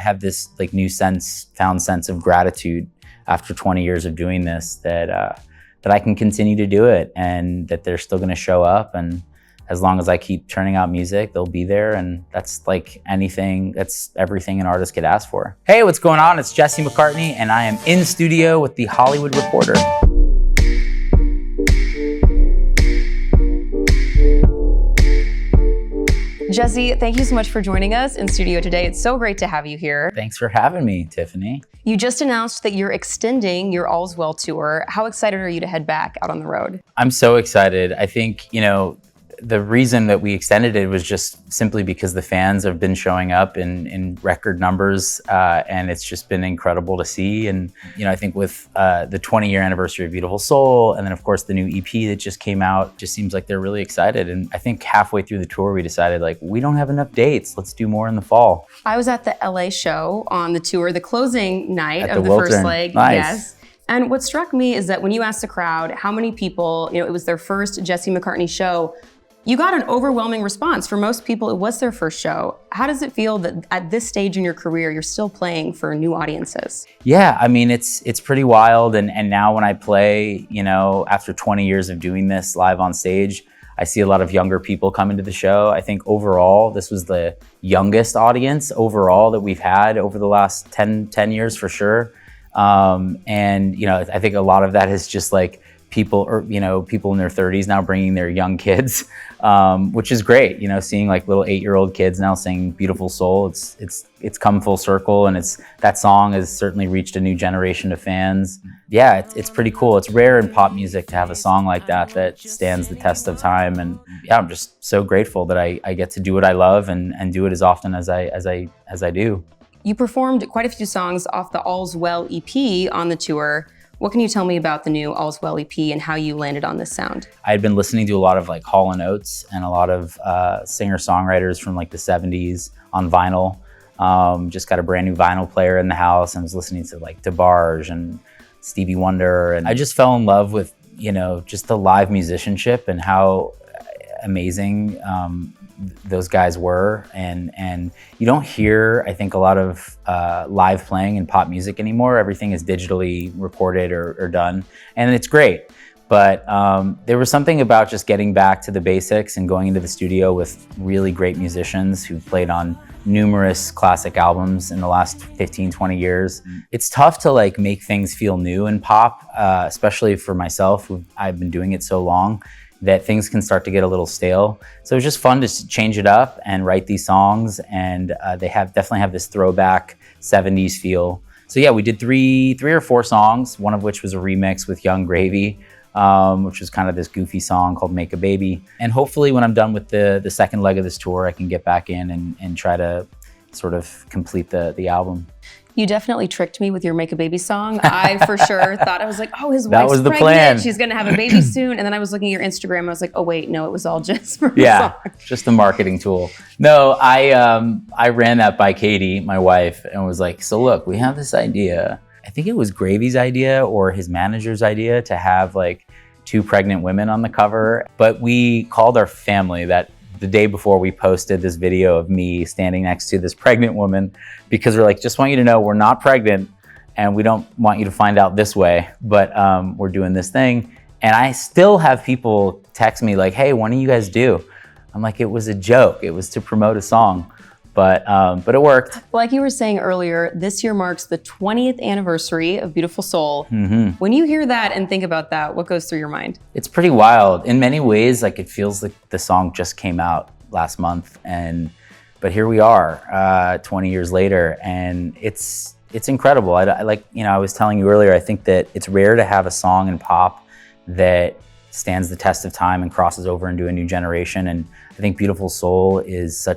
have this like found sense of gratitude after 20 years of doing this, that I can continue to do it, and that they're still gonna show up. And as long as I keep turning out music, they'll be there. And that's like that's everything an artist could ask for. Hey, what's going on? It's Jesse McCartney, and I am in studio with the Hollywood Reporter. Jesse, thank you so much for joining us in studio today. It's so great to have you here. Thanks for having me, Tiffany. You just announced that you're extending your All's Well tour. How excited are you to head back out on the road? I'm so excited. I think, the reason that we extended it was just simply because the fans have been showing up in record numbers, and it's just been incredible to see. And, I think with the 20-year anniversary of Beautiful Soul, and then of course the new EP that just came out, it just seems like they're really excited. And I think halfway through the tour, we decided we don't have enough dates. Let's do more in the fall. I was at the LA show on the tour, the closing night of the Wiltern. first leg. Nice. Yes. And what struck me is that when you asked the crowd how many people, it was their first Jesse McCartney show, you got an overwhelming response. For most people, it was their first show. How does it feel that at this stage in your career, you're still playing for new audiences? Yeah, I mean, it's pretty wild. And now when I play, after 20 years of doing this live on stage, I see a lot of younger people come into the show. I think overall, this was the youngest audience overall that we've had over the last 10 years for sure. I think a lot of that is just people in their 30s now bringing their young kids, which is great. Seeing little 8-year-old kids now sing Beautiful Soul. It's come full circle, and that song has certainly reached a new generation of fans. Yeah, it's pretty cool. It's rare in pop music to have a song like that stands the test of time. And yeah, I'm just so grateful that I get to do what I love and do it as often as I do. You performed quite a few songs off the All's Well EP on the tour. What can you tell me about the new All's Well EP and how you landed on this sound? I had been listening to a lot of Hall & Oates and a lot of singer-songwriters from the 70s on vinyl. Just got a brand new vinyl player in the house and was listening to DeBarge and Stevie Wonder. And I just fell in love with, just the live musicianship and how amazing those guys were. And you don't hear, I think, a lot of live playing in pop music anymore. Everything is digitally recorded or done, and it's great. But there was something about just getting back to the basics and going into the studio with really great musicians who played on numerous classic albums in the last 15, 20 years. It's tough to make things feel new in pop, especially for myself, I've been doing it so long, that things can start to get a little stale. So it was just fun to change it up and write these songs, and they definitely have this throwback 70s feel. So yeah, we did three or four songs, one of which was a remix with Young Gravy, which was kind of this goofy song called Make a Baby. And hopefully when I'm done with the second leg of this tour, I can get back in and try to sort of complete the album. You definitely tricked me with your Make a Baby song. I for sure thought, I was like, oh, his wife's was the pregnant. plan. She's gonna have a baby soon. And then I was looking at your Instagram. I was like, oh wait, no, it was all just for the song. Just a marketing tool. No, I ran that by Katie, my wife, and was like, so look, we have this idea. I think it was Gravy's idea or his manager's idea to have 2 pregnant women on the cover. But we called our family the day before we posted this video of me standing next to this pregnant woman, because we're just want you to know we're not pregnant and we don't want you to find out this way, but we're doing this thing. And I still have people text me hey, when do you guys do? I'm like, it was a joke. It was to promote a song, but it worked. Like you were saying earlier, this year marks the 20th anniversary of Beautiful Soul. Mm-hmm. When you hear that and think about that, what goes through your mind? It's pretty wild. In many ways, it feels like the song just came out last month, but here we are 20 years later, and it's incredible. I was telling you earlier, I think that it's rare to have a song in pop that stands the test of time and crosses over into a new generation. And I think Beautiful Soul is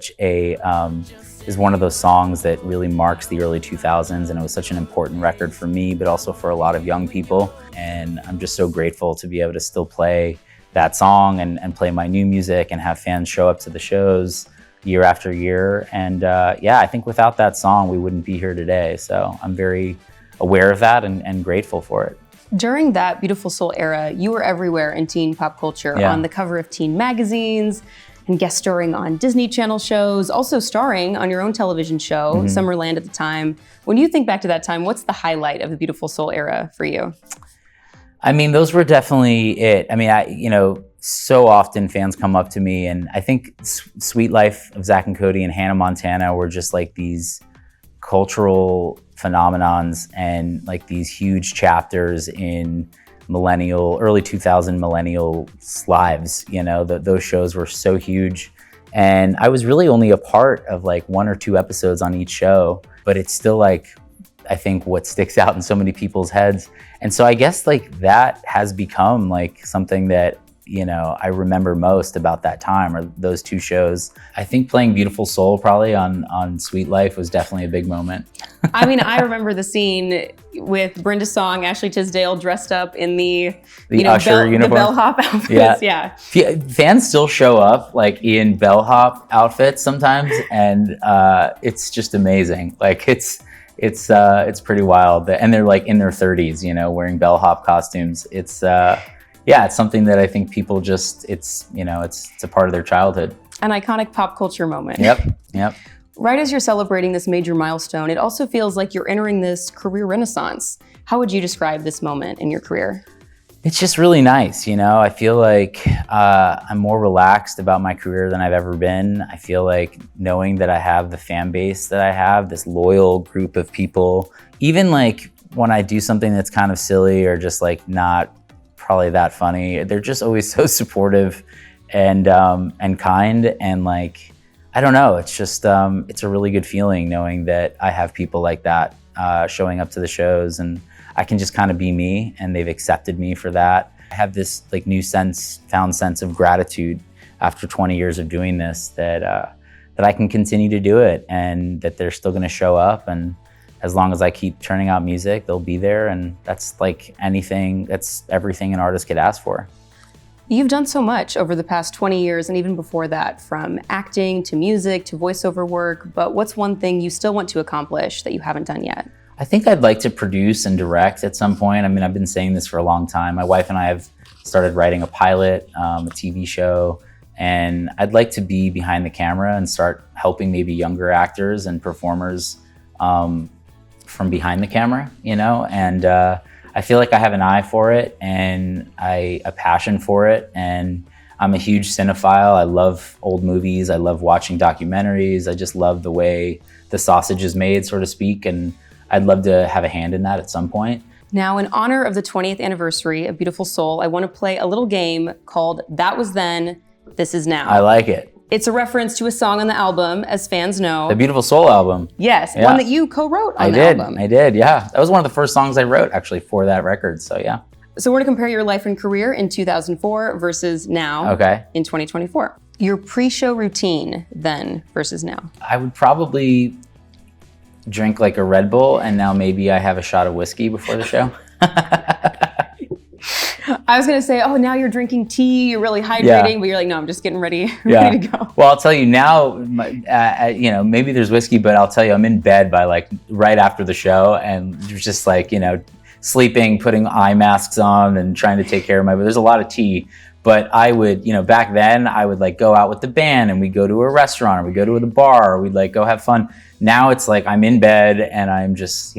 is one of those songs that really marks the early 2000s, and it was such an important record for me, but also for a lot of young people. And I'm just so grateful to be able to still play that song and play my new music and have fans show up to the shows year after year. And I think without that song, we wouldn't be here today. So I'm very aware of that and grateful for it. During that Beautiful Soul era, you were everywhere in teen pop culture, on the cover of teen magazines and guest starring on Disney Channel shows, also starring on your own television show, Summerland at the time. When you think back to that time, what's the highlight of the Beautiful Soul era for you? I mean, those were definitely it. I mean, so often fans come up to me, and I think Sweet Life of Zack and Cody and Hannah Montana were just like these cultural phenomenons and like these huge chapters in early 2000 millennial lives. Those shows were so huge. And I was really only a part of like 1 or 2 episodes on each show, but it's still like, I think what sticks out in so many people's heads. And so I guess like that has become like something that, I remember most about that time, or those 2 shows. I think playing Beautiful Soul probably on Sweet Life was definitely a big moment. I mean, I remember the scene with Brenda Song, Ashley Tisdale dressed up in the Usher uniform. The bellhop outfits. Yeah. Fans still show up like in bellhop outfits sometimes, and it's just amazing. Like it's pretty wild, and they're like in their 30s, wearing bellhop costumes. It's something that I think people just, it's a part of their childhood. An iconic pop culture moment. Yep. Right as you're celebrating this major milestone, it also feels like you're entering this career renaissance. How would you describe this moment in your career? It's just really nice. I feel like I'm more relaxed about my career than I've ever been. I feel like knowing that I have the fan base that I have, this loyal group of people, even like when I do something that's kind of silly or just like not probably that funny, they're just always so supportive and kind, and like, I don't know, it's just it's a really good feeling knowing that I have people like that showing up to the shows, and I can just kind of be me, and they've accepted me for that. I have this like found sense of gratitude after 20 years of doing this, that I can continue to do it, and that they're still going to show up, and as long as I keep churning out music, they'll be there. And that's like that's everything an artist could ask for. You've done so much over the past 20 years and even before that, from acting to music to voiceover work, but what's one thing you still want to accomplish that you haven't done yet? I think I'd like to produce and direct at some point. I mean, I've been saying this for a long time. My wife and I have started writing a pilot, a TV show, and I'd like to be behind the camera and start helping maybe younger actors and performers from behind the camera, and I feel like I have an eye for it and a passion for it, and I'm a huge cinephile. I love old movies. I love watching documentaries. I just love the way the sausage is made, so to speak, and I'd love to have a hand in that at some point. Now, in honor of the 20th anniversary of Beautiful Soul, I want to play a little game called That Was Then, This Is Now. I like it. It's a reference to a song on the album, as fans know. The Beautiful Soul album. Yes, one that you co-wrote on the album. I did, yeah. That was one of the first songs I wrote, actually, for that record, so yeah. So we're going to compare your life and career in 2004 versus now in 2024. Your pre-show routine then versus now. I would probably drink like a Red Bull, and now maybe I have a shot of whiskey before the show. I was gonna say, oh, now you're drinking tea, you're really hydrating, but you're like, no, I'm just getting ready to go. Well, I'll tell you now, maybe there's whiskey, but I'll tell you, I'm in bed by like right after the show, and just like, sleeping, putting eye masks on and trying to take care of there's a lot of tea. But I would, back then I would like go out with the band and we'd go to a restaurant or we'd go to the bar or we'd like go have fun. Now it's like I'm in bed and I'm just,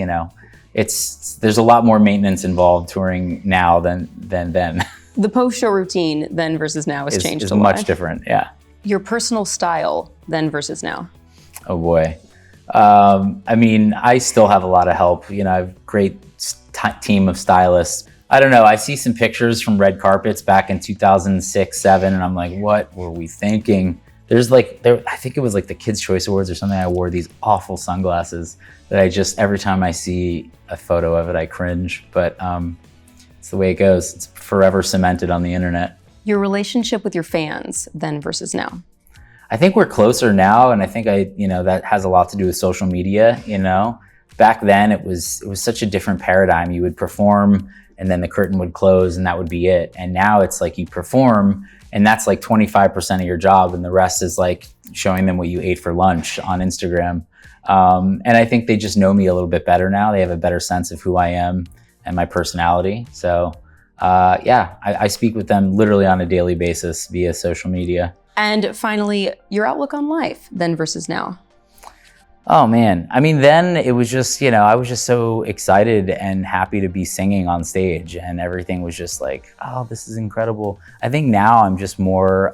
there's a lot more maintenance involved touring now than then. The post-show routine then versus now has changed a lot. Much different, yeah. Your personal style then versus now. Oh boy. I mean, I still have a lot of help. I have a great team of stylists. I don't know, I see some pictures from red carpets back in 2006, 2007, and I'm like, what were we thinking? I think it was like the Kids' Choice Awards or something, I wore these awful sunglasses that I just, every time I see a photo of it, I cringe. But it's the way it goes. It's forever cemented on the internet. Your relationship with your fans then versus now. I think we're closer now, and I think that has a lot to do with social media. Back then it was such a different paradigm. You would perform, and then the curtain would close, and that would be it. And now it's like you perform, and that's like 25% of your job, and the rest is like showing them what you ate for lunch on Instagram. And I think they just know me a little bit better now. They have a better sense of who I am and my personality. So I speak with them literally on a daily basis via social media. And finally, your outlook on life, then versus now. Oh man, I mean, then it was just, I was just so excited and happy to be singing on stage, and everything was just like, oh, this is incredible. I think now I'm just more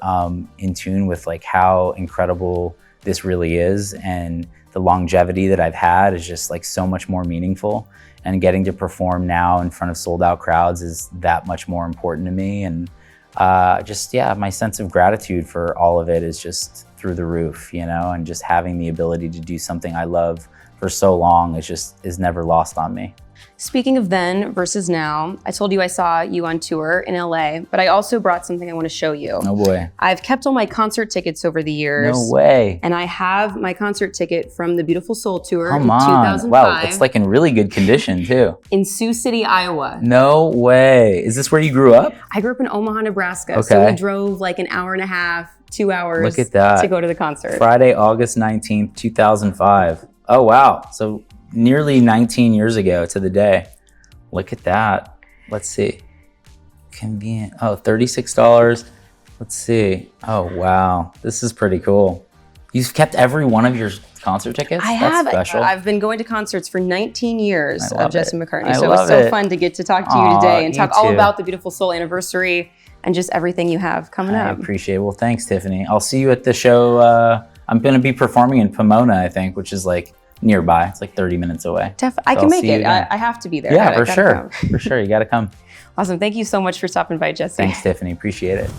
in tune with like how incredible this really is, and the longevity that I've had is just like so much more meaningful, and getting to perform now in front of sold out crowds is that much more important to me. And my sense of gratitude for all of it is just through the roof, and just having the ability to do something I love for so long is never lost on me. Speaking of then versus now, I told you I saw you on tour in LA, but I also brought something I want to show you. Oh boy. I've kept all my concert tickets over the years. No way. And I have my concert ticket from the Beautiful Soul Tour Come in on. 2005. Wow, it's like in really good condition too. In Sioux City, Iowa. No way. Is this where you grew up? I grew up in Omaha, Nebraska. Okay. So we drove like an hour and a half, 2 hours Look at that. to go to the concert. Friday, August 19th, 2005. Oh wow. So nearly 19 years ago to the day. Look at that. Let's see. Convenient. Oh, $36. Let's see. Oh, wow. This is pretty cool. You've kept every one of your concert tickets? I have. That's special. I've been going to concerts for 19 years of Jesse McCartney. So it love was so it. fun to get to talk to you today and you talk all too. about the Beautiful Soul anniversary and just everything you have coming I up. appreciate it. Well, thanks, Tiffany. I'll see you at the show. I'm going to be performing in Pomona, I think, which is like nearby. It's like 30 minutes away. I can I'll make see you it. again. I have to be there. Yeah, I for gotta sure. come. For sure. You got to come. Awesome. Thank you so much for stopping by, Jesse. Thanks, Tiffany. Appreciate it.